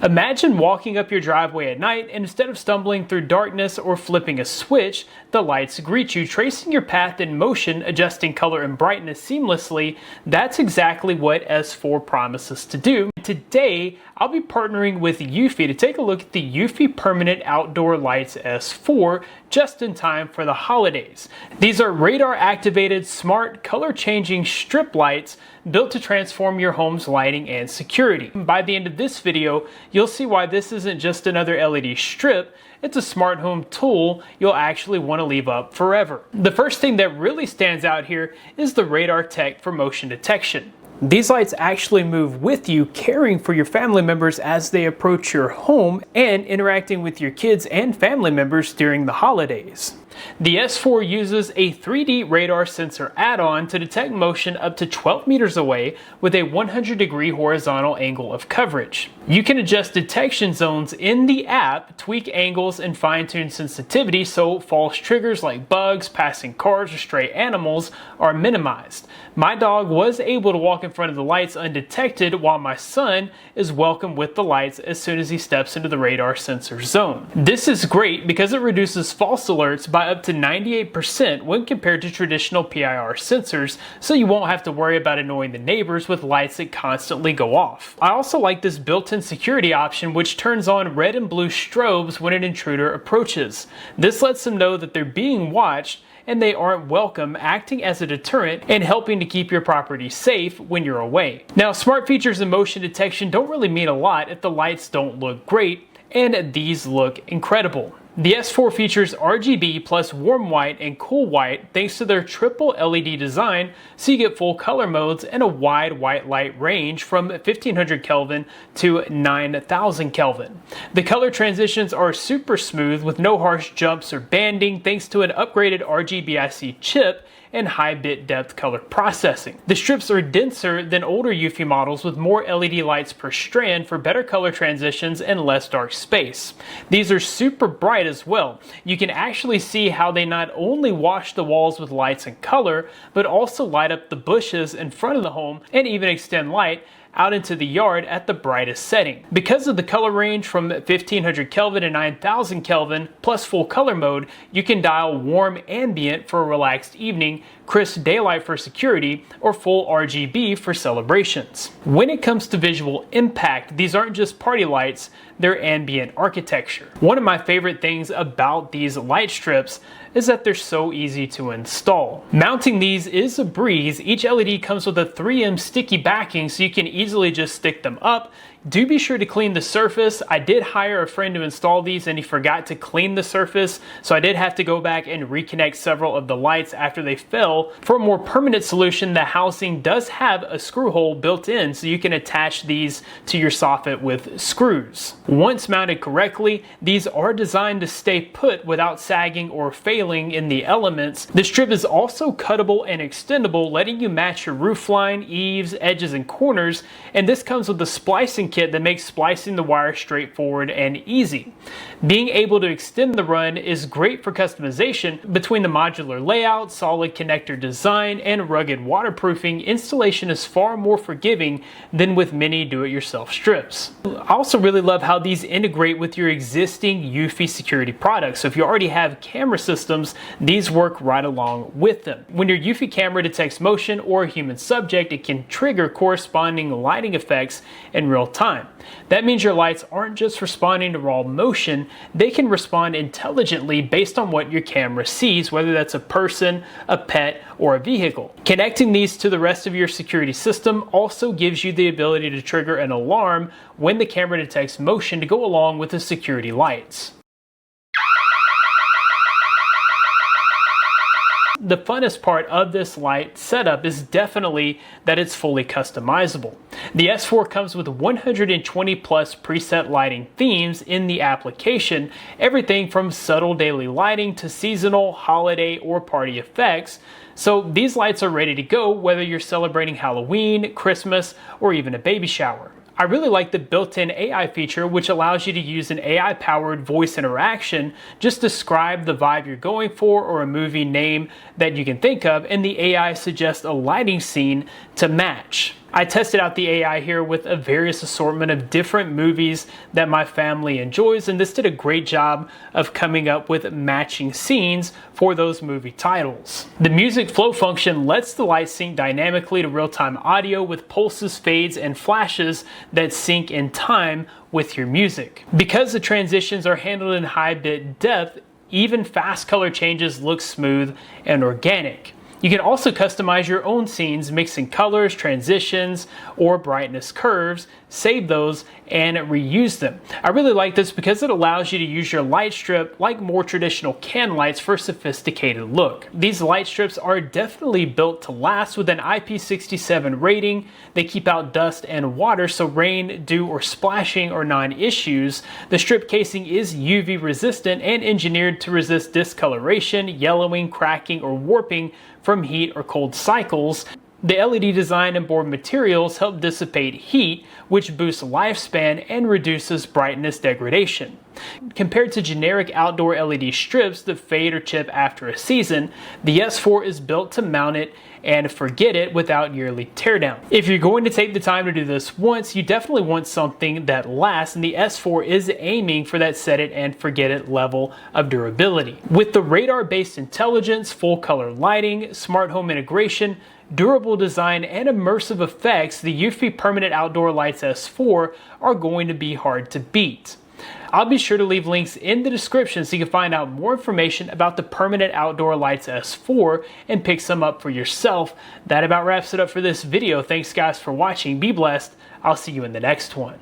Imagine walking up your driveway at night and instead of stumbling through darkness or flipping a switch, the lights greet you, tracing your path in motion, adjusting color and brightness seamlessly. That's exactly what S4 promises to do. Today, I'll be partnering with eufy to take a look at the eufy Permanent Outdoor Lights S4 just in time for the holidays. These are radar-activated, smart, color-changing strip lights built to transform your home's lighting and security. By the end of this video, you'll see why this isn't just another LED strip. It's a smart home tool you'll actually want to leave up forever. The first thing that really stands out here is the radar tech for motion detection. These lights actually move with you, caring for your family members as they approach your home and interacting with your kids and family members during the holidays. The S4 uses a 3D radar sensor add-on to detect motion up to 12 meters away with a 100-degree horizontal angle of coverage. You can adjust detection zones in the app, tweak angles, and fine-tune sensitivity so false triggers like bugs, passing cars, or stray animals are minimized. My dog was able to walk in front of the lights undetected, while my son is welcome with the lights as soon as he steps into the radar sensor zone. This is great because it reduces false alerts by up to 98% when compared to traditional PIR sensors, so you won't have to worry about annoying the neighbors with lights that constantly go off. I also like this built-in security option which turns on red and blue strobes when an intruder approaches. This lets them know that they're being watched and they aren't welcome, acting as a deterrent and helping to keep your property safe when you're away. Now, smart features and motion detection don't really mean a lot if the lights don't look great, and these look incredible. The S4 features RGB plus warm white and cool white thanks to their triple LED design, so you get full color modes and a wide white light range from 1500 Kelvin to 9000 Kelvin. The color transitions are super smooth with no harsh jumps or banding thanks to an upgraded RGBIC chip and high bit depth color processing. The strips are denser than older eufy models with more LED lights per strand for better color transitions and less dark space. These are super bright as well. You can actually see how they not only wash the walls with lights and color, but also light up the bushes in front of the home and even extend light out into the yard at the brightest setting. Because of the color range from 1500 Kelvin to 9000 Kelvin plus full color mode, you can dial warm ambient for a relaxed evening, crisp daylight for security, or full RGB for celebrations. When it comes to visual impact, these aren't just party lights, they're ambient architecture. One of my favorite things about these light strips is that they're so easy to install. Mounting these is a breeze. Each LED comes with a 3M sticky backing so you can easily just stick them up. Do be sure to clean the surface. I did hire a friend to install these and he forgot to clean the surface, so I did have to go back and reconnect several of the lights after they fell. For a more permanent solution, the housing does have a screw hole built in so you can attach these to your soffit with screws. Once mounted correctly, these are designed to stay put without sagging or failing in the elements. The strip is also cuttable and extendable, letting you match your roof line, eaves, edges, and corners, and this comes with a splicing kit that makes splicing the wire straightforward and easy. Being able to extend the run is great for customization. Between the modular layout, solid connector design, and rugged waterproofing, installation is far more forgiving than with many do-it-yourself strips. I also really love how these integrate with your existing eufy security products. So if you already have camera systems, these work right along with them. When your eufy camera detects motion or a human subject, it can trigger corresponding lighting effects in real time. That means your lights aren't just responding to raw motion, they can respond intelligently based on what your camera sees, whether that's a person, a pet, or a vehicle. Connecting these to the rest of your security system also gives you the ability to trigger an alarm when the camera detects motion to go along with the security lights. The funnest part of this light setup is definitely that it's fully customizable. The S4 comes with 120 plus preset lighting themes in the application, everything from subtle daily lighting to seasonal, holiday, or party effects. So these lights are ready to go whether you're celebrating Halloween, Christmas, or even a baby shower. I really like the built-in AI feature, which allows you to use an AI-powered voice interaction. Just describe the vibe you're going for or a movie name that you can think of, and the AI suggests a lighting scene to match. I tested out the AI here with a various assortment of different movies that my family enjoys, and this did a great job of coming up with matching scenes for those movie titles. The music flow function lets the light sync dynamically to real-time audio with pulses, fades, and flashes that sync in time with your music. Because the transitions are handled in high bit depth, even fast color changes look smooth and organic. You can also customize your own scenes, mixing colors, transitions, or brightness curves, save those, and reuse them. I really like this because it allows you to use your light strip like more traditional can lights for a sophisticated look. These light strips are definitely built to last with an IP67 rating. They keep out dust and water, so rain, dew, or splashing are non-issues. The strip casing is UV resistant and engineered to resist discoloration, yellowing, cracking, or warping from heat or cold cycles. The LED design and board materials help dissipate heat, which boosts lifespan and reduces brightness degradation. Compared to generic outdoor LED strips that fade or chip after a season, the S4 is built to mount it and forget it without yearly teardown. If you're going to take the time to do this once, you definitely want something that lasts, and the S4 is aiming for that set it and forget it level of durability. With the radar-based intelligence, full color lighting, smart home integration, durable design, and immersive effects, the eufy Permanent Outdoor Lights S4 are going to be hard to beat. I'll be sure to leave links in the description so you can find out more information about the Permanent Outdoor Lights S4 and pick some up for yourself. That about wraps it up for this video. Thanks guys for watching. Be blessed. I'll see you in the next one.